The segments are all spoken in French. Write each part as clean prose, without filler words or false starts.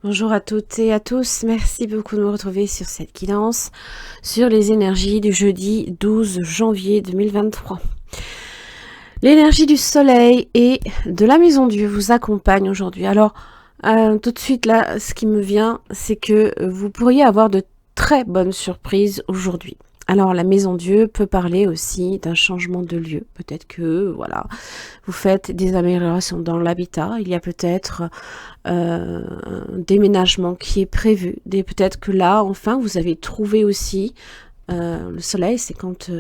Bonjour à toutes et à tous, merci beaucoup de me retrouver sur cette guidance sur les énergies du jeudi 12 janvier 2023. L'énergie du soleil et de la maison Dieu vous accompagne aujourd'hui. Alors, tout de suite là, ce qui me vient, c'est que vous pourriez avoir de très bonnes surprises aujourd'hui. Alors, la maison Dieu peut parler aussi d'un changement de lieu. Peut-être que, voilà, vous faites des améliorations dans l'habitat. Il y a peut-être un déménagement qui est prévu. Peut-être que là, enfin, vous avez trouvé aussi le soleil, c'est quand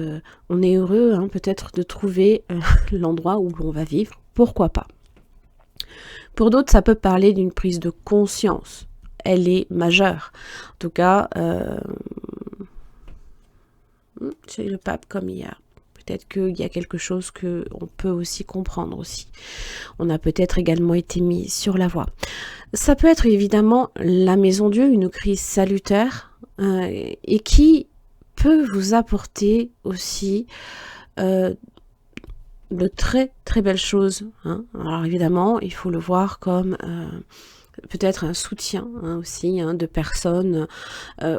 on est heureux, hein, peut-être de trouver l'endroit où l'on va vivre. Pourquoi pas? Pour d'autres, ça peut parler d'une prise de conscience. Elle est majeure. En tout cas, c'est le pape comme hier. Peut-être qu'il y a quelque chose qu'on peut aussi comprendre aussi. On a peut-être également été mis sur la voie. Ça peut être évidemment la maison Dieu, une crise salutaire, et qui peut vous apporter aussi de très très belles choses. Hein. Alors évidemment, il faut le voir comme peut-être un soutien aussi de personnes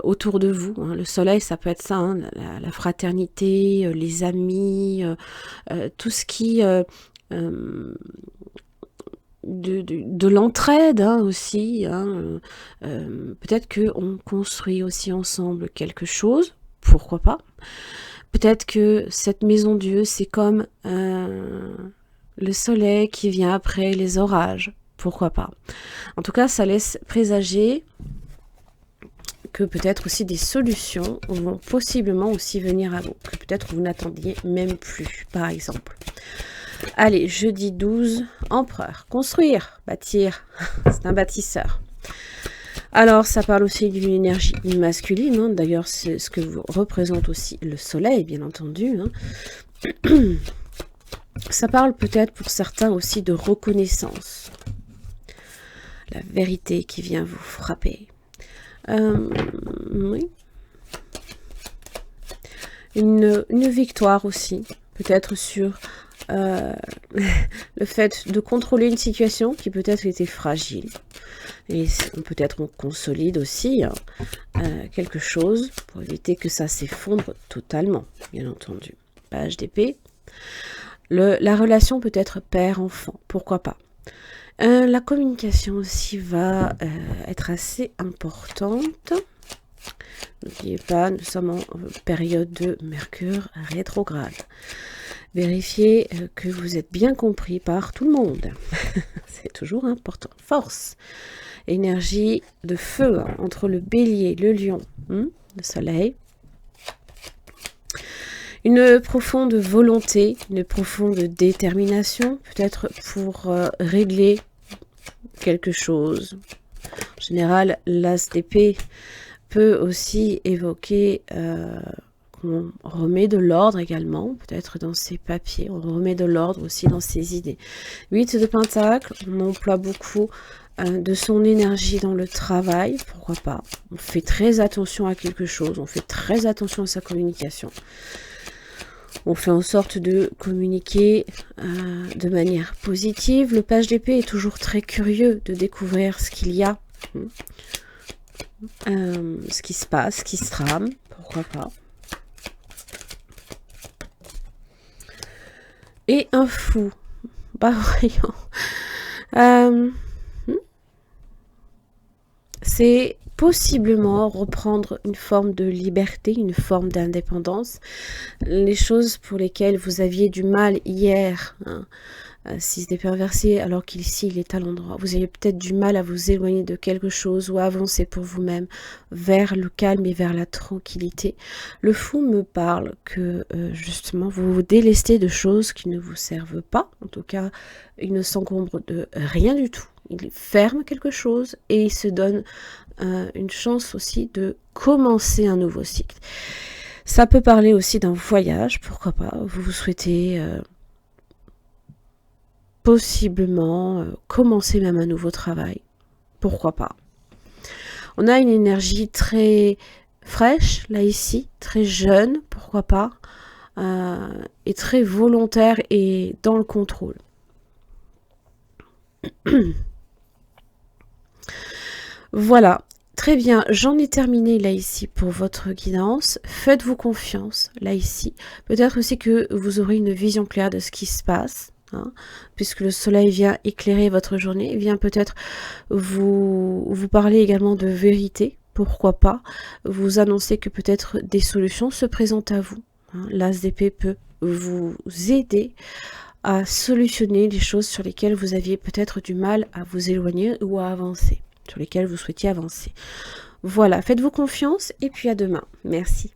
autour de vous. Hein. Le soleil, ça peut être ça, hein, la fraternité, les amis, tout ce qui... de l'entraide aussi. Hein. Peut-être qu'on construit aussi ensemble quelque chose, pourquoi pas. Peut-être que cette maison Dieu, c'est comme le soleil qui vient après les orages, pourquoi pas. En tout cas, ça laisse présager que peut-être aussi des solutions vont possiblement aussi venir à vous, que peut-être vous n'attendiez même plus, par exemple. Allez, jeudi 12, empereur. Construire, bâtir, c'est un bâtisseur. Alors, ça parle aussi d'une énergie masculine. Hein. D'ailleurs, c'est ce que représente aussi le soleil, bien entendu. Hein. Ça parle peut-être pour certains aussi de reconnaissance. La vérité qui vient vous frapper. Oui. Une victoire aussi, peut-être sur... le fait de contrôler une situation qui peut-être était fragile. Et peut-être on consolide aussi quelque chose pour éviter que ça s'effondre totalement, bien entendu. Page d'épée. La relation peut être père-enfant, pourquoi pas. La communication aussi va être assez importante. N'oubliez pas, nous sommes en période de Mercure rétrograde. Vérifiez que vous êtes bien compris par tout le monde. C'est toujours important. Force. Énergie de feu hein, entre le bélier, le lion, le soleil. Une profonde volonté, une profonde détermination, peut-être pour régler quelque chose. En général, l'as d'épée peut aussi évoquer... on remet de l'ordre également, peut-être dans ses papiers, on remet de l'ordre aussi dans ses idées. 8 de Pentacle, on emploie beaucoup de son énergie dans le travail, pourquoi pas. On fait très attention à quelque chose, on fait très attention à sa communication. On fait en sorte de communiquer de manière positive. Le page d'épée est toujours très curieux de découvrir ce qu'il y a, ce qui se passe, ce qui se trame, pourquoi pas. Et un fou. Bah voyons. C'est possiblement reprendre une forme de liberté, une forme d'indépendance. Les choses pour lesquelles vous aviez du mal hier, hein, si c'était perversé alors qu'ici il est à l'endroit. Vous avez peut-être du mal à vous éloigner de quelque chose ou à avancer pour vous-même vers le calme et vers la tranquillité. Le fou me parle que justement vous vous délestez de choses qui ne vous servent pas. En tout cas, il ne s'encombre de rien du tout. Il ferme quelque chose et il se donne une chance aussi de commencer un nouveau cycle. Ça peut parler aussi d'un voyage, pourquoi pas. Vous souhaitez possiblement commencer même un nouveau travail, pourquoi pas. On a une énergie très fraîche, là ici, très jeune, pourquoi pas, et très volontaire et dans le contrôle. Voilà, très bien, j'en ai terminé là ici pour votre guidance. Faites-vous confiance là ici. Peut-être aussi que vous aurez une vision claire de ce qui se passe, hein, puisque le soleil vient éclairer votre journée, vient peut-être vous parler également de vérité, pourquoi pas, vous annoncer que peut-être des solutions se présentent à vous, hein. L'As d'épée peut vous aider à solutionner les choses sur lesquelles vous aviez peut-être du mal à vous éloigner ou à avancer, sur lesquelles vous souhaitiez avancer. Voilà, faites-vous confiance et puis à demain. Merci.